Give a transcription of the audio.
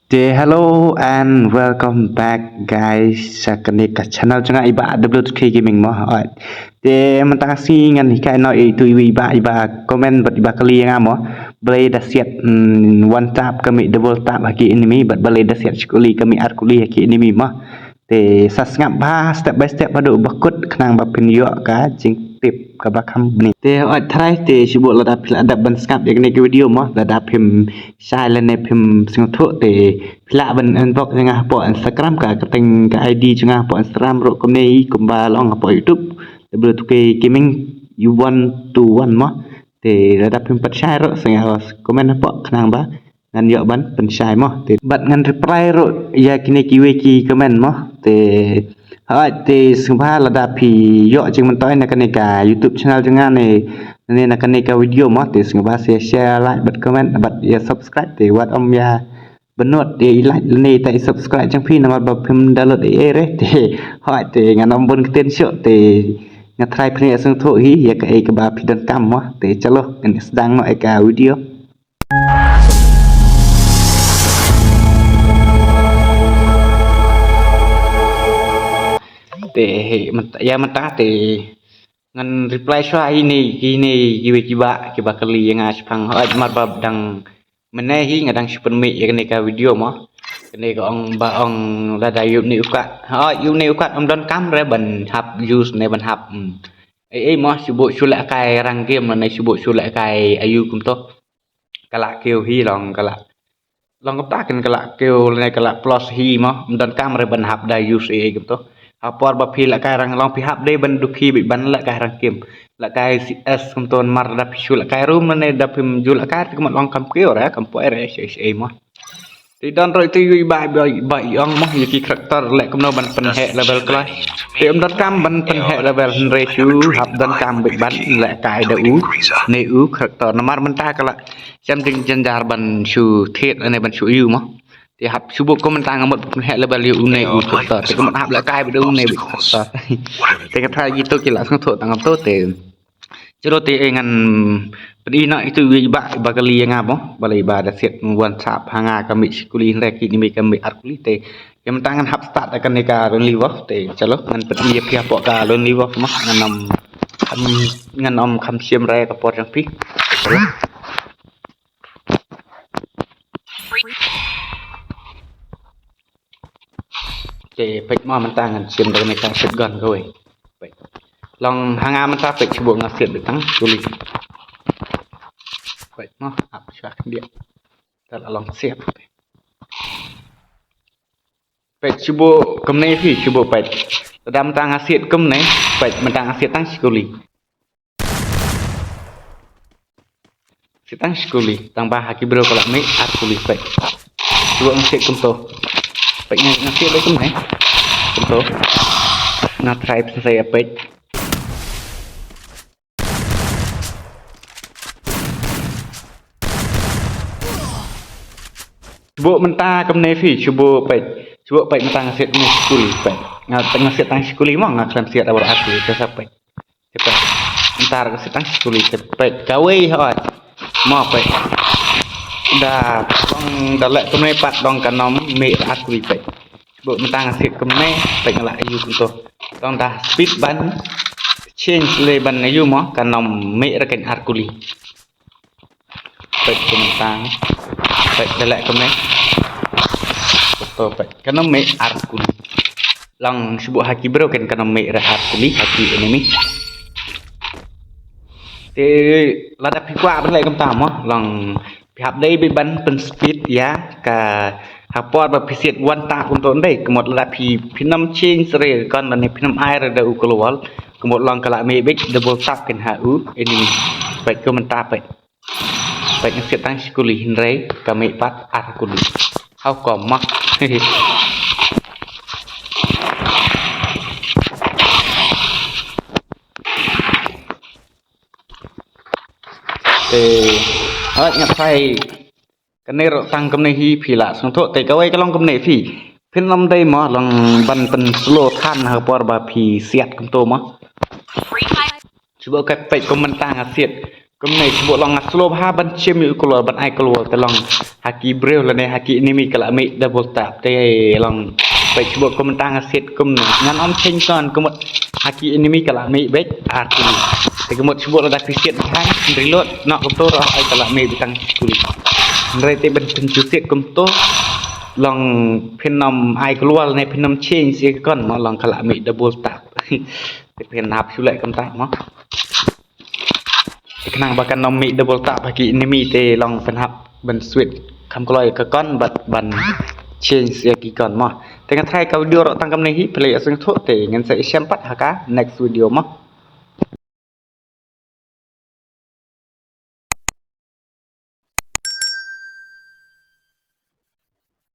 Hello and welcome back guys sa kani ka channel changa iba WK Gaming mo. Alright. Mentang si ngan kai no itu iba comment bat iba kali nga mo. Boleh dah siap one tap kami double tap haki enemy bat boleh dah siap sekali kami arkuli haki enemy mo. Sas ngap ba step by step padu bakut kenang ba pinyo ka jing tip ka bakam ni. Try sibuk lada pila ada ban skap yang ni video mo lada pim silent ne pim sing thu pila ban inbox ngah po Instagram ka keteng ka ID ngah po Instagram ro kom nei kumba long po YouTube WK Gaming you want to one mo lada pim pat share ro sing komen po kenang ba ngan yo ban pen share mo bat ngan reply ro ya kini kiwe komen mo semua lada pi yo jing mentoy na kanika YouTube channel jangan ni na kanika video mo semua share like bat comment bat ya subscribe wat om ya benut like ni tai subscribe jang pi nama ba pim download re ngan om bun keten syok ngat try pni sung tho hi ya ka ka ba pi dan kam mo chalo ngan sedang no ka video ya mentah ngan reply shwa ini kiba kali yang aspang mat bab dang menehi ngadang sipen mi ya ka video mo kene ko ong ba ong lada yu ni ukat yu ni ukat om don kam re ban hap use ne ban hap mo sibuk sulak kai rang game ne sibuk sulak kai ayu kum to kala kêu hi long kala long ta kan kala kêu ne kala plus hi mo om don kam re ban hap da use kum to por ba phi la kai rang long phi hap de ban dukhi bi ban la kai rang kim la kai cs kum ton mar da phi la kai room ne da pim jul kai kum long kam kêu ra kam po re mo ti don roi ti ba yong mo yiki karakter le kum no ban pen he level klai ti om dot kam ban pen he level re chu hap don kam bi ban la kai da u ne u karakter namar menta kala cham ding jar ban chu thiet ne ban chu yu mo hap subuk komentar ngamut he level yu ne u karakter ti kum hap la kai bi du ne bi karakter ti ka thai gitu kila sang tho tangam to Ciro ngan pedi nak itu iba kali yang apa balai iba dah siap one tap hanga kami sekuli reki ni kami arkuli yang tangan hap start akan neka ron liver calo ngan pedi pihak pok ka ron liver mah ngan om kam siam raya ka por yang pi pek mah mentangan siam raya neka shotgun kowe long hanga man ta pek chubuk ngasit betang tulis pek mah ap syah dia tak long siap pek chubuk kemne fi chubuk pek dam tang ngasit kemne pek mentang ngasit tang sekuli sitang sekuli tang bah haki bro kalau me arkuli pek chubuk ngasit kemto pek ngasit le kemne kemto na tribe saya pek Cubuk mentah kemne fi cubuk pek mentang set ni sekuli pek tengah set tang sekuli mah ngaklan set awal aku ke sampai cepet entar ke setang sekuli cepet gawe hot mau pek dah dong dalek kemne pat dong kanom me aku pek cubuk mentang set kemne pek ngalak ayu tu dong dah speed ban change le ban ayu mah kanom me reken arkuli pek mentang pek dalek kemne pek kana me arkuli lang sebut haki bro kan kana me arkuli haki enemy lada pikwa ben lai kam tam lang pihap dei bi ban pen speed ya ka hapor ba pisit wan ta kun ton dei kemot lada pinam ching sere kan ne pinam air da u kolwal kemot lang kala me big double tap kan ha u enemy pek ko menta pek ngasih tang sekuli hinrei kami pat arkuli hau komak ngặt thay cái này rồi tăng cầm này hi phi lạ sang thọ cái cái long cầm này phi phiên năm đây mà long ban pen slow than hở por ba phi siat cầm tô mà chú bơ cái pek komentar ngasiat Kemne sebut long slow ha ban chem yu keluar ban ai keluar te long haki breu la ne haki enemy kala mi double tap te longไปsebut komentar ngasit kemne ngan om chen kon kemut haki enemy kala mi bek arti te kemut sebut la krisit hang reload nak betul ai kala mi bitang kulit nrai te ben penjusit kem to long phenom ai keluar ne phenom change si kon ma long kala mi double tap te phenap chule kem ta ma kenang bahkan nomi double tap bagi enemy te long penhap ben switch kam keloi ke kon ban change ya ki kon mah dengan try ka video rok tangkam ni play asing thok te ngan sai sempat haka next video mah